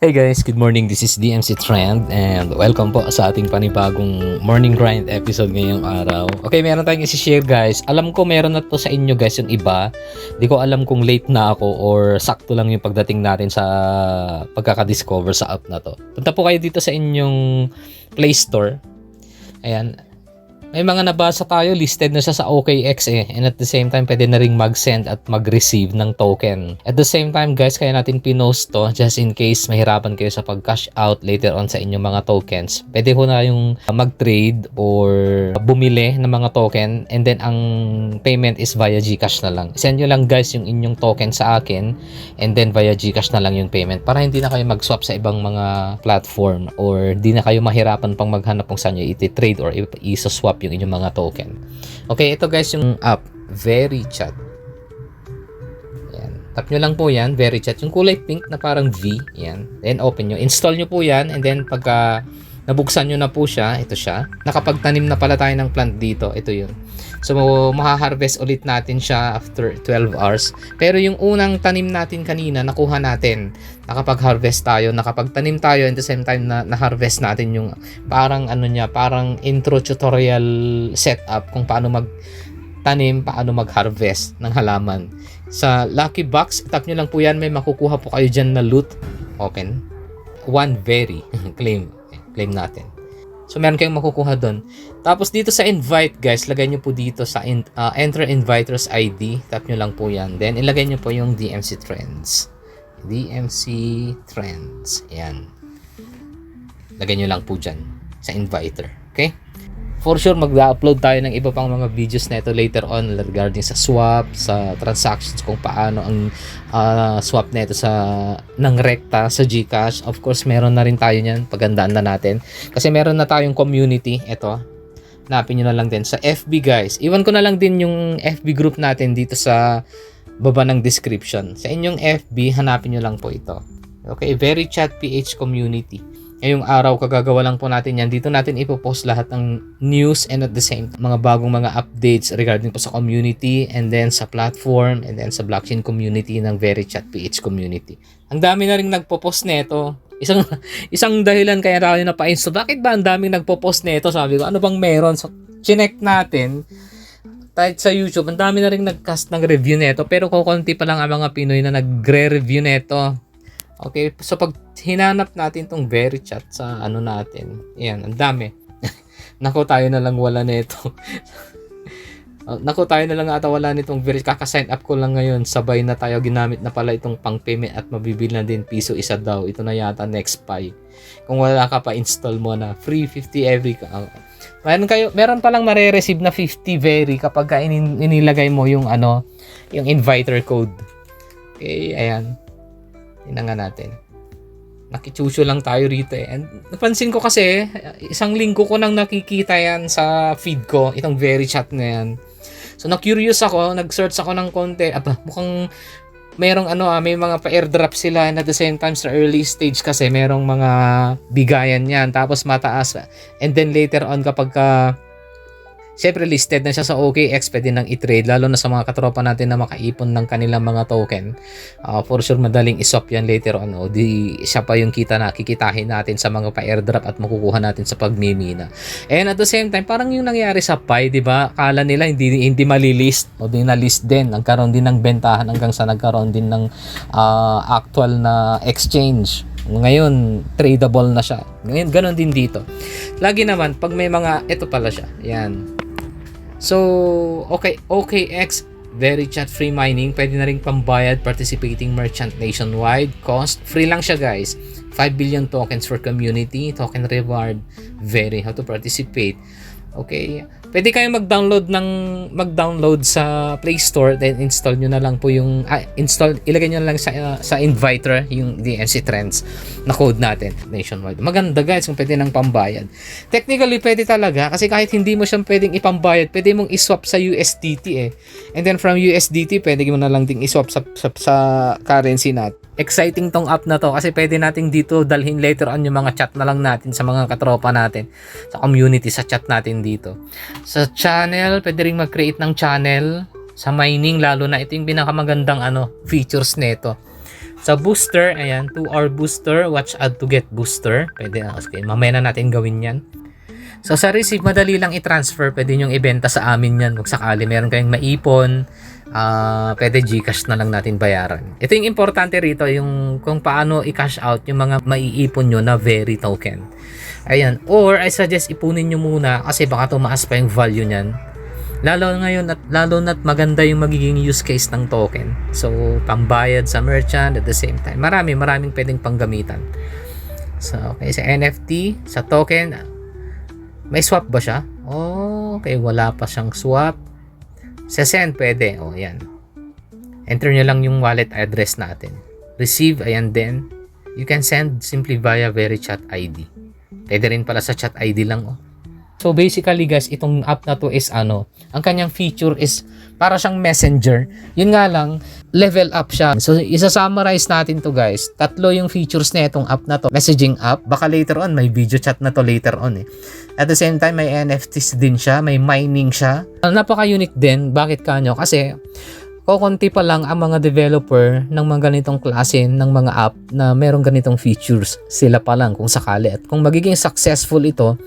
Hey guys, good morning. This is DMC Trend and welcome po sa ating panibagong morning grind episode ngayong araw. Okay, meron tayong isi-share guys. Alam ko meron na to sa inyo guys yung iba. Di ko alam kung late na ako or sakto lang yung pagdating natin sa pagkaka-discover sa app na to. Punta po kayo dito sa inyong Play Store. Ayan. May mga nabasa tayo, listed na siya sa OKX and at the same time pwede na ring mag-send at mag-receive ng token. At the same time guys, kaya natin pinost to just in case mahirapan kayo sa pag-cash out later on sa inyong mga tokens. Pwede ko na yung mag-trade or bumili ng mga token and then ang payment is via GCash na lang. Send nyo lang guys yung inyong token sa akin and then via GCash na lang yung payment para hindi na kayo mag-swap sa ibang mga platform or di na kayo mahirapan pang maghanap kung saan nyo iti-trade or i-swap yung inyong mga token. Okay, ito guys yung app, VeryChat. Yan. Tap nyo lang po yan, VeryChat. Yung kulay pink na parang V. Yan. Then open nyo. Install nyo po yan and then pagka nabuksan nyo na po siya, ito siya. Nakapagtanim na pala tayo ng plant dito. Ito yun. So, maha-harvest ulit natin siya after 12 hours. Pero yung unang tanim natin kanina, nakuha natin. Nakapag-harvest tayo, nakapagtanim tayo, and the same time na na-harvest natin yung parang ano niya, parang intro tutorial setup kung paano magtanim, paano mag-harvest ng halaman. Sa Lucky Box, tap nyo lang po yan, may makukuha po kayo dyan na loot. Open. One very. Claim natin. So, meron kayong makukuha doon. Tapos, dito sa invite, guys, lagay nyo po dito sa enter inviters ID. Tap nyo lang po yan. Then, ilagay nyo po yung DMC Trends. DMC Trends. Yan. Lagay nyo lang po dyan sa inviter. Okay? For sure, mag-upload tayo ng iba pang mga videos na ito later on regarding sa swap, sa transactions, kung paano ang swap na ito ng rekta sa GCash. Of course, meron na rin tayo niyan. Pagandaan na natin. Kasi meron na tayong community. Ito. Hanapin nyo na lang din sa FB guys. Iwan ko na lang din yung FB group natin dito sa baba ng description. Sa inyong FB, hanapin nyo lang po ito. Okay, VeryChat PH Community. Ngayong araw, kagagawa lang po natin yan. Dito natin ipopost lahat ng news and at the same mga bagong mga updates regarding po sa community and then sa platform and then sa blockchain community ng VeryChat PH Community. Ang dami na rin nagpo-post nito. Isang dahilan kaya tayo na-pa-install. Bakit ba ang daming nagpo-post nito? Sabi ko, ano bang meron? So, chinek natin. Kahit sa YouTube, ang dami na rin nag-cast ng review nito. Pero kukunti pa lang ang mga Pinoy na nagre-review nito. Okay, so pag hinanap natin tong VeryChat sa ano natin, yan, ang dami. Nako, tayo na lang wala nito. Nako, tayo na lang ata wala nitong VeryChat. Kaka-sign up ko lang ngayon, sabay na tayo ginamit na pala itong pang-payment at mabibili na din piso isa daw. Ito na yata next pay. Kung wala ka pa, install mo na. Free 50 every meron pa lang mare-receive na 50 Very kapag inilagay mo yung yung inviter code. Okay, ayan. Tingnan nga natin. Nakichucho lang tayo rito eh. And napansin ko kasi, isang linggo ko nang nakikita yan sa feed ko, itong VeryChat na yan. So, na-curious ako, nag-search ako ng konti. Mukhang merong may mga pa-airdrop sila and at the same time sa early stage kasi merong mga bigayan yan. Tapos mataas. And then later on kapag syempre listed na siya sa OKX, pwede nang i-trade lalo na sa mga katropa natin na makaipon ng kanilang mga token. For sure madaling iswap yan later on. Di siya pa yung kikitahin natin sa mga pa-airdrop at makukuha natin sa pagmimina. And at the same time, parang yung nangyari sa Pi, di ba? Akala nila hindi malilist o di na-list din. Nagkaroon din ng bentahan hanggang sa nagkaroon din ng actual na exchange. Ngayon, tradable na siya. Ngayon, ganun din dito. Lagi naman, pag may mga, ito pala siya. Yan. So, okay, OKX, VeryChat free mining, pwede na rin pambayad, participating merchant nationwide, cost, free lang siya guys, 5 billion tokens for community, token reward, how to participate. Okay, pwede kayo mag-download sa Play Store, then install nyo na lang po yung ilagay nyo na lang sa inviter yung DMC Trends na code natin nationwide. Maganda guys kung pwede nang pambayad. Technically pwede talaga kasi kahit hindi mo siya pwedeng ipambayad, pwede mong iswap sa USDT eh. And then from USDT pwede mo na lang ding iswap sa currency natin. Exciting tong app na to kasi pwede nating dito dalhin later on yung mga chat na lang natin sa mga katropa natin sa community, sa chat natin dito. Sa channel, pwede rin mag-create ng channel sa mining, lalo na ito yung pinakamagandang features nito. Sa booster, ayan, 2-hour booster, watch ad to get booster. Pwede, okay, mamaya na natin gawin yan. So sa receive, madali lang i-transfer. Pwede nyong ibenta sa amin yan kung sakali meron kayong maipon. Pwede Gcash na lang natin bayaran. Ito yung importante rito, yung kung paano i-cash out yung mga maiipon nyo na very token. Ayan. Or I suggest ipunin nyo muna kasi baka tumaas pa yung value nyan. Lalo ngayon at lalo na't maganda yung magiging use case ng token. So pambayad sa merchant at the same time. Maraming pwedeng panggamitan. So okay, sa NFT, sa token, may swap ba siya? Oh, okay, wala pa siyang swap. Sa send, pwede. Oh, yan. Enter nyo lang yung wallet address natin. Receive, ayan din. You can send simply via VeriChat ID. Pwede rin pala sa chat ID lang. Oh. So basically guys, itong app na to is ang kanyang feature is para siyang messenger. Yun nga lang, level up siya. So isa-summarize natin to guys. 3 yung features na itong app na to. Messaging app, baka later on may video chat na to later on eh. At the same time, may NFTs din siya, may mining siya. Napaka-unique din. Bakit kanyo? Kasi kukunti pa lang ang mga developer ng mga ganitong klase ng mga app na merong ganitong features. Sila pa lang kung sakali. At kung magiging successful ito,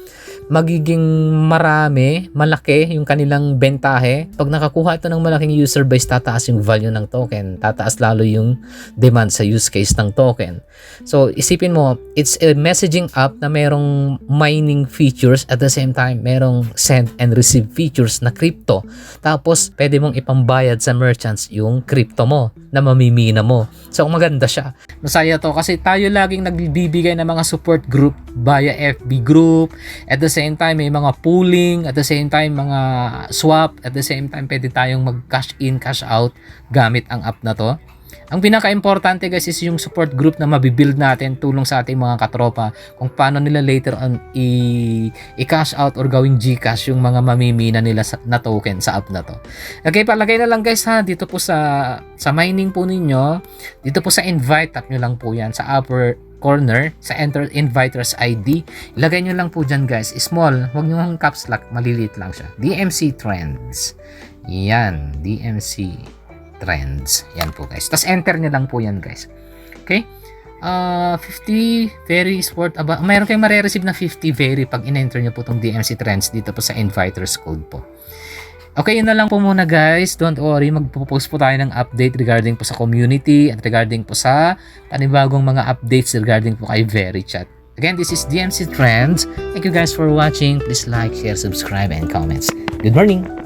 magiging malaki yung kanilang bentahe. Pag nakakuha ito ng malaking user base, tataas yung value ng token. Tataas lalo yung demand sa use case ng token. So, isipin mo, it's a messaging app na merong mining features at the same time, merong send and receive features na crypto. Tapos, pwede mong ipambayad sa merchants yung crypto mo na mamimina mo. So, maganda siya. Masaya to kasi tayo laging nagbibigay ng mga support group via FB group. At the same time, may mga pooling. At the same time, mga swap. At the same time, pwede tayong mag-cash in, cash out gamit ang app na to. Ang pinaka-importante guys is yung support group na mabibuild natin tulong sa ating mga katropa kung paano nila later on i-cash out or gawing Gcash yung mga mamimina nila na token sa app na to. Okay, palagay na lang guys ha, dito po sa mining po ninyo, dito po sa invite, tap nyo lang po yan sa upper corner, sa enter inviters ID. Ilagay nyo lang po dyan guys, small, huwag nyo ang caps lock, maliliit lang siya. DMC Trends. Yan, DMC Trends. Yan po guys. Tapos enter nyo lang po yan guys. Okay? 50 very sport about. Mayroon kayong mare-receive na 50 very pag in-enter nyo po itong DMC Trends dito po sa inviters code po. Okay, yun na lang po muna guys. Don't worry, magpo-post po tayo ng update regarding po sa community at regarding po sa panibagong mga updates regarding po kay VeriChat. Again, this is DMC Trends. Thank you guys for watching. Please like, share, subscribe, and comments. Good morning!